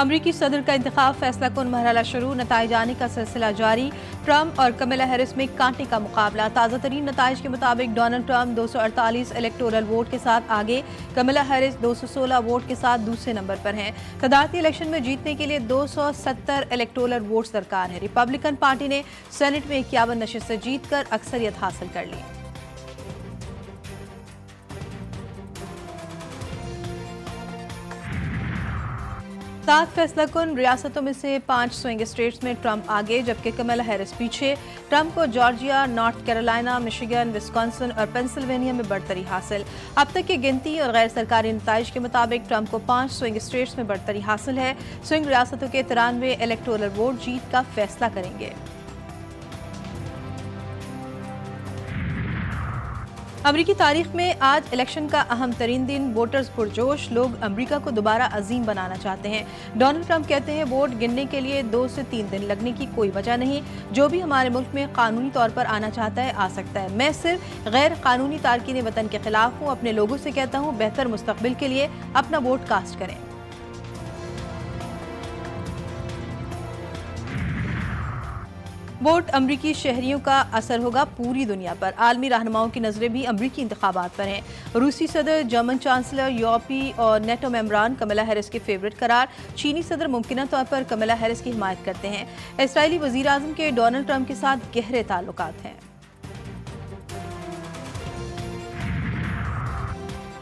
अमरीकी सदर का इंतखाब फैसला कुन मरहला शुरू, नताइज आने का सिलसिला जारी। ट्रंप और कमला हैरिस में कांटे का मुकाबला। ताज़ा तरीन नताइज के मुताबिक डोनाल्ड ट्रंप 248 इलेक्टोरल वोट के साथ आगे, कमला हैरिस 216 वोट के साथ दूसरे नंबर पर हैं। सदारती इलेक्शन में जीतने के लिए 270 इलेक्टोरल वोट दरकार है। रिपब्लिकन पार्टी ने सेनेट में 51 नशिस्तें जीतकर अक्सरियत हासिल कर ली। सात फैसला कुन रियासतों में से 5 स्विंग स्टेट्स में ट्रंप आगे, जबकि कमला हैरिस पीछे। ट्रंप को Georgia, north Carolina, Michigan, Wisconsin और पेंसिल्वेनिया में बढ़तरी हासिल। अब तक की गिनती और गैर सरकारी नताइज के मुताबिक ट्रंप को 5 स्विंग स्टेट्स में बढ़तरी हासिल है। स्विंग रियासतों के 93 इलेक्टोरल वोट जीत का फैसला करेंगे। अमरीकी तारीख में आज इलेक्शन का अहम तरीन दिन। वोटर्स पुरजोश, लोग अमरीका को दोबारा अजीम बनाना चाहते हैं। डोनाल्ड ट्रंप कहते हैं वोट गिनने के लिए 2 से 3 दिन लगने की कोई वजह नहीं। जो भी हमारे मुल्क में कानूनी तौर पर आना चाहता है आ सकता है। मैं सिर्फ गैर कानूनी तारकीन वतन के खिलाफ हूँ। अपने लोगों से कहता हूँ बेहतर मुस्तकबिल के लिए अपना वोट कास्ट करें। वोट अमरीकी शहरियों का असर होगा पूरी दुनिया पर। आलमी रहनुमाओं की नजरें भी अमरीकी इंतखाबात पर हैं। रूसी सदर, जर्मन चांसलर, यूरोपी और नेटो मेंबरान कमला हैरिस के फेवरेट करार। चीनी सदर मुमकिना तौर पर कमला हैरिस की हिमायत करते हैं। इसराइली वजीर आजम के डोनाल्ड ट्रंप के साथ गहरे ताल्लुकात हैं।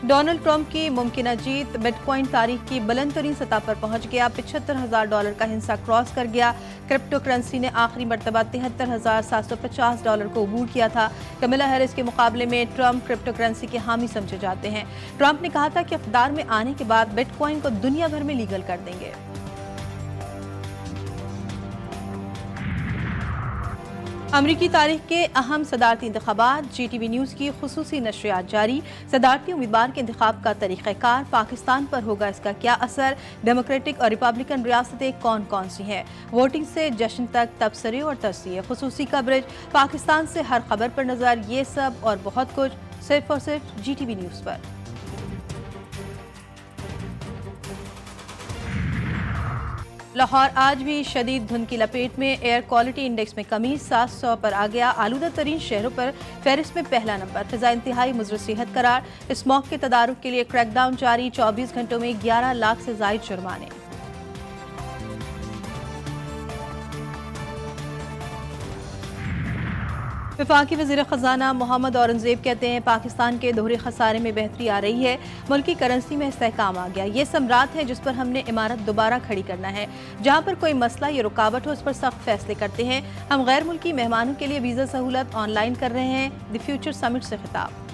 डोनाल्ड ट्रंप की मुमकिना जीत। बिटकॉइन तारीख की बुलंद तरीन सतह पर पहुंच गया। $75,000 का हिस्सा क्रॉस कर गया। क्रिप्टो करेंसी ने आखिरी मरतबा $73,750 को अबूर किया था। कमला हैरिस के मुकाबले में ट्रंप क्रिप्टो करेंसी के हामी समझे जाते हैं। ट्रंप ने कहा था कि इक़्तिदार में आने के बाद बिटकॉइन को दुनिया भर में लीगल कर देंगे। अमरीकी तारीख के अहम सदारती इंतखाबात। GTV न्यूज़ की खुसूसी नशरियात जारी। सदारती उम्मीदवार के इंतखाब का तरीक़ाकार, पाकिस्तान पर होगा इसका क्या असर, डेमोक्रेटिक और रिपब्लिकन रियासतें कौन कौन सी हैं, वोटिंग से जश्न तक तबसरे और तस्वीर, खुसूसी कवरेज, पाकिस्तान से हर खबर पर नज़र, ये सब और बहुत कुछ सिर्फ और सिर्फ GTV न्यूज़ पर। लाहौर आज भी शदीद धुंध की लपेट में। एयर क्वालिटी इंडेक्स में कमी, 700 पर आ गया। आलूदा तरीन शहरों पर फहरिस्त में पहला नंबर। फिजा इंतहाई मुज़र सेहत करार। स्मॉग के तदारुक के लिए क्रैकडाउन जारी। 24 घंटों में 11 लाख से ज़ायद जुर्माने। वफाकी वज़ीर ख़ज़ाना मोहम्मद औरंगज़ेब कहते हैं पाकिस्तान के दोहरे खसारे में बेहतरी आ रही है। मुल्की करेंसी में इस्तेहकाम आ गया। ये सम्राट है जिस पर हमने इमारत दोबारा खड़ी करना है। जहाँ पर कोई मसला या रुकावट हो उस पर सख्त फैसले करते हैं। हम गैर मुल्की मेहमानों के लिए वीज़ा सहूलत ऑनलाइन कर रहे हैं। द फ्यूचर समिट से खिताब।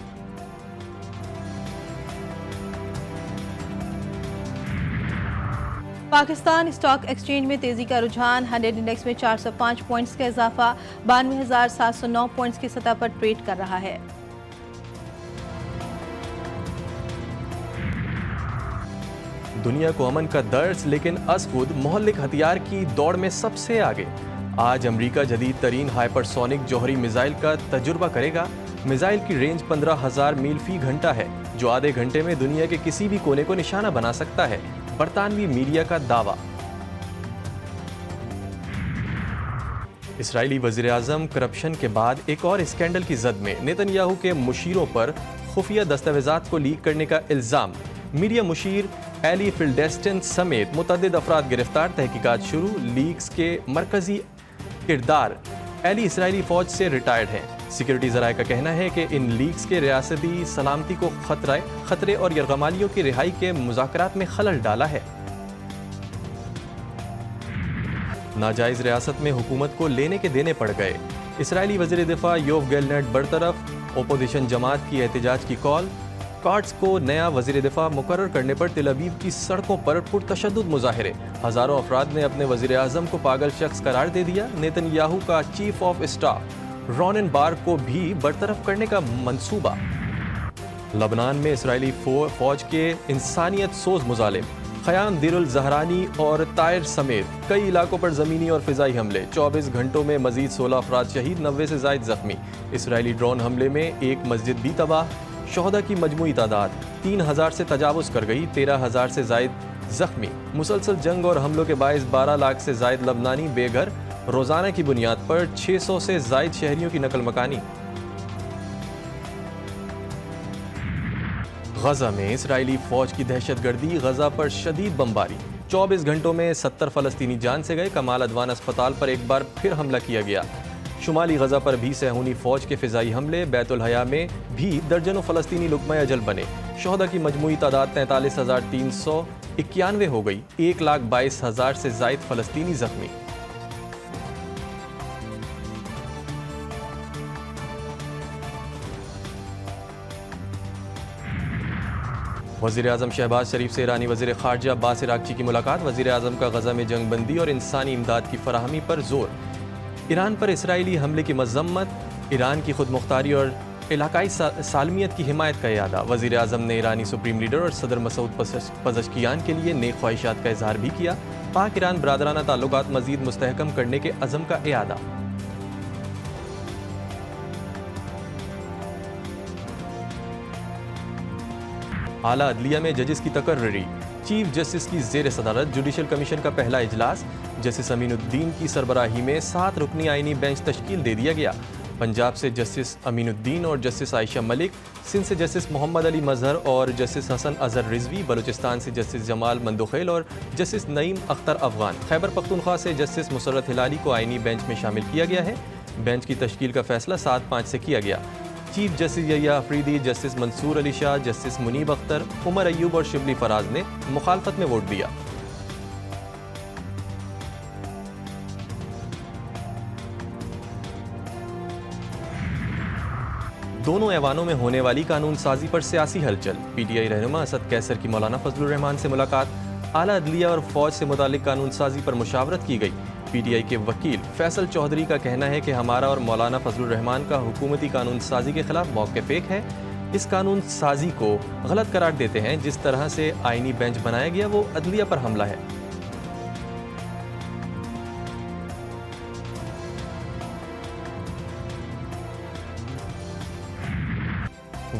पाकिस्तान स्टॉक एक्सचेंज में तेजी का रुझान। 100 इंडेक्स में 405 पॉइंट्स का इजाफा। 92,709 पॉइंट्स की सतह पर ट्रेड कर रहा है। दुनिया को अमन का दर्स, लेकिन असद मोहल्लिक हथियार की दौड़ में सबसे आगे। आज अमरीका जदीद तरीन हाइपरसोनिक जौहरी मिसाइल का तजुर्बा करेगा। मिसाइल की रेंज 15,000 मील फी घंटा है, जो आधे घंटे में दुनिया के किसी भी कोने को निशाना बना सकता है। बरतानवी मीडिया का दावा। इसराइली वज़ीर आज़म करप्शन के बाद एक और स्कैंडल की जद में। नेतन्याहू के मुशीरों पर खुफिया दस्तावेजात को लीक करने का इल्ज़ाम। मीडिया मुशीर एली फिल्डेस्टन समेत मुतअद्दिद अफराद गिरफ्तार। तहकीकात शुरू। लीक्स के मरकजी किरदार एली इसराइली फौज से रिटायर्ड हैं। सिक्योरिटी ज़राए का कहना है कि इन लीक्स के रियासती सलामती को खतरे और यरगमालियों की रिहाई के मुज़ाकरात में खलल डाला है। नाजायज़ रियासत में हुकूमत को लेने के देने पड़ गए। इसराइली वज़ीर दिफा योव गैलनेट बरतरफ। ओपोजिशन जमात की एहतजाज की कॉल। कार्ड्स को नया वज़ीर दिफा मुकर्रर करने पर तेल अवीव की सड़कों पर पुरतशद्दुद मुजाहिरे। हज़ारों अफराद ने अपने वज़ीर आज़म को पागल शख्स करार दे दिया। नेतन्याहू का चीफ ऑफ स्टाफ रॉनेन बार को भी बरतरफ करने का मंसूबा। लबनान में इसराइली फौज के इंसानियत सोज मुजालिम ख़याम दिरुल ज़हरानी और तायर समेत कई इलाकों पर ज़मीनी और फ़िज़ाई हमले। 24 घंटों में मज़ीद 16 अफराद शहीद, 90 से ज़ायद ज़ख्मी। इसराइली ड्रोन हमले में एक मस्जिद भी तबाह। शोहदा की मजमूई तादाद 3,000 से तजावुज़ कर गई। 13,000 से ज़ायद زخمی۔ مسلسل جنگ اور حملوں کے باعث 12 لاکھ سے زائد لبنانی بے گھر، روزانہ کی بنیاد پر 600 سے زائد شہریوں کی نقل مکانی۔ غزہ میں اسرائیلی فوج کی دہشت گردی، غزہ پر شدید بمباری، 24 گھنٹوں میں 70 فلسطینی جان سے گئے، کمال عدوان اسپتال پر ایک بار پھر حملہ کیا گیا۔ شمالی غزہ پر بھی صہیونی فوج کے فضائی حملے، بیت الحیا میں بھی درجنوں فلسطینی لقمہ اجل بنے، شہداء کی مجموعی تعداد 43,391 ہو گئی، 1,22,000 سے زائد فلسطینی زخمی۔ وزیر اعظم شہباز شریف سے ایرانی وزیر خارجہ عباس عراقچی کی ملاقات، وزیر اعظم کا غزہ میں جنگ بندی اور انسانی امداد کی فراہمی پر زور، ایران پر اسرائیلی حملے کی مذمت، ایران کی خود مختاری اور علاقائی سالمیت کی حمایت کا اعادہ، وزیر اعظم نے ایرانی سپریم لیڈر اور صدر مسعود پزشکیان کے لیے نیک خواہشات کا اظہار بھی کیا، پاک ایران برادرانہ تعلقات مزید مستحکم کرنے کے عزم کا اعادہ۔ اعلیٰ عدلیہ میں ججز کی تقرری، چیف جسٹس کی زیر صدارت جوڈیشل کمیشن کا پہلا اجلاس، جسٹس امین الدین کی سربراہی میں 7 رکنی آئینی بینچ تشکیل دے دیا گیا۔ پنجاب سے جسٹس امین الدین اور جسٹس عائشہ ملک، سندھ سے جسٹس محمد علی مظہر اور جسٹس حسن اظہر رضوی، بلوچستان سے جسٹس جمال مندوخیل اور جسٹس نعیم اختر افغان، خیبر پختونخوا سے جسٹس مسرت ہلالی کو آئینی بینچ میں شامل کیا گیا ہے۔ بینچ کی تشکیل کا فیصلہ 7-5 سے کیا گیا۔ چیف جسٹس یحییٰ افریدی، جسٹس منصور علی شاہ، جسٹس منیب اختر، عمر ایوب اور شبلی فراز نے مخالفت میں ووٹ دیا۔ دونوں ایوانوں میں ہونے والی قانون سازی پر سیاسی ہلچل، پی ٹی آئی رہنما اسد قیصر کی مولانا فضل الرحمان سے ملاقات، اعلیٰ عدلیہ اور فوج سے متعلق قانون سازی پر مشاورت کی گئی۔ پی ٹی آئی کے وکیل فیصل چودھری کا کہنا ہے کہ ہمارا اور مولانا فضل الرحمان کا حکومتی قانون سازی کے خلاف موقف ایک ہے، اس قانون سازی کو غلط قرار دیتے ہیں، جس طرح سے آئینی بینچ بنایا گیا وہ عدلیہ پر حملہ ہے۔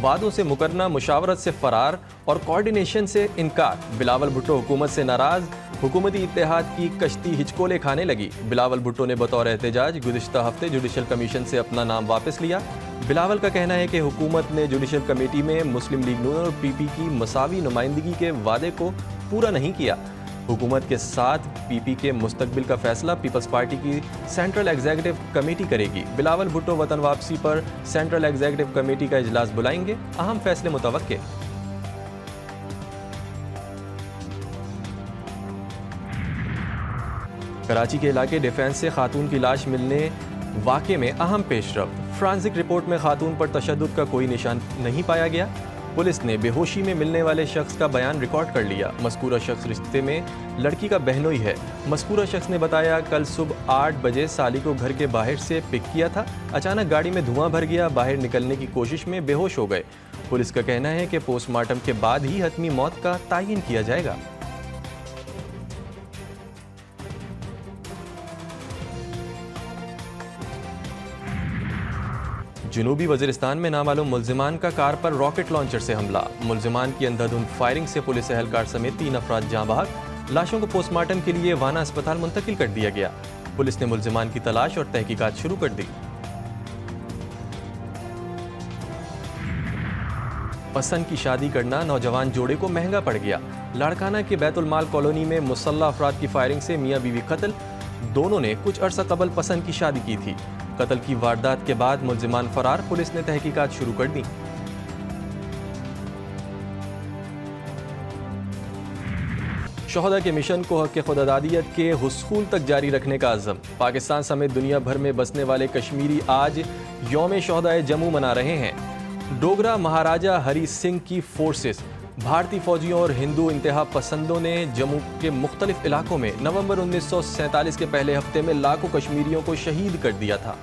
وعدوں سے مکرنا، مشاورت سے فرار اور کوارڈینیشن سے انکار، بلاول بھٹو حکومت سے ناراض، حکومتی اتحاد کی کشتی ہچکولے کھانے لگی، بلاول بھٹو نے بطور احتجاج گزشتہ ہفتے جوڈیشل کمیشن سے اپنا نام واپس لیا۔ بلاول کا کہنا ہے کہ حکومت نے جوڈیشل کمیٹی میں مسلم لیگ نون اور پی پی کی مساوی نمائندگی کے وعدے کو پورا نہیں کیا۔ حکومت کے ساتھ پی پی کے مستقبل کا فیصلہ پیپلز پارٹی کی سینٹرل ایگزیکٹو کمیٹی کرے گی۔ بلاول بھٹو وطن واپسی پر سینٹرل ایگزیکٹو کمیٹی کا اجلاس بلائیں گے، اہم فیصلے متوقع۔ کراچی کے علاقے ڈیفینس سے خاتون کی لاش ملنے واقعے میں اہم پیش رفت، فرانزک رپورٹ میں خاتون پر تشدد کا کوئی نشان نہیں پایا گیا۔ پولیس نے بے ہوشی میں ملنے والے شخص کا بیان ریکارڈ کر لیا۔ مذکورہ شخص رشتے میں لڑکی کا بہنوئی ہے۔ مذکورہ شخص نے بتایا کل صبح 8 بجے سالی کو گھر کے باہر سے پک کیا تھا، اچانک گاڑی میں دھواں بھر گیا، باہر نکلنے کی کوشش میں بے ہوش ہو گئے۔ پولیس کا کہنا ہے کہ پوسٹ مارٹم کے بعد ہی حتمی موت کا تعین کیا جائے گا۔ جنوبی وزیرستان میں نامعلوم ملزمان کا کار پر راکٹ لانچر سے حملہ، ملزمان کی اندھادھند فائرنگ سے پولیس اہلکار سمیت 3 افراد جاں بحق، لاشوں کو پوسٹ مارٹم کے لیے وانا اسپتال منتقل کر دیا گیا۔ پولیس نے ملزمان کی تلاش اور تحقیقات شروع کر دی۔ پسند کی شادی کرنا نوجوان جوڑے کو مہنگا پڑ گیا، لاڑکانہ کے بیت المال کالونی میں مسلح افراد کی فائرنگ سے میاں بیوی قتل، دونوں نے کچھ عرصہ قبل پسند کی شادی کی تھی۔ قتل کی واردات کے بعد ملزمان فرار، پولیس نے تحقیقات شروع کر دیں۔ شہداء کے مشن کو حق خودارادیت کے حصول تک جاری رکھنے کا عزم، پاکستان سمیت دنیا بھر میں بسنے والے کشمیری آج یوم شہدائے جموں منا رہے ہیں۔ ڈوگرا مہاراجہ ہری سنگھ کی فورسز، بھارتی فوجیوں اور ہندو انتہا پسندوں نے جموں کے مختلف علاقوں میں نومبر 1947 کے پہلے ہفتے میں لاکھوں کشمیریوں کو شہید کر دیا تھا۔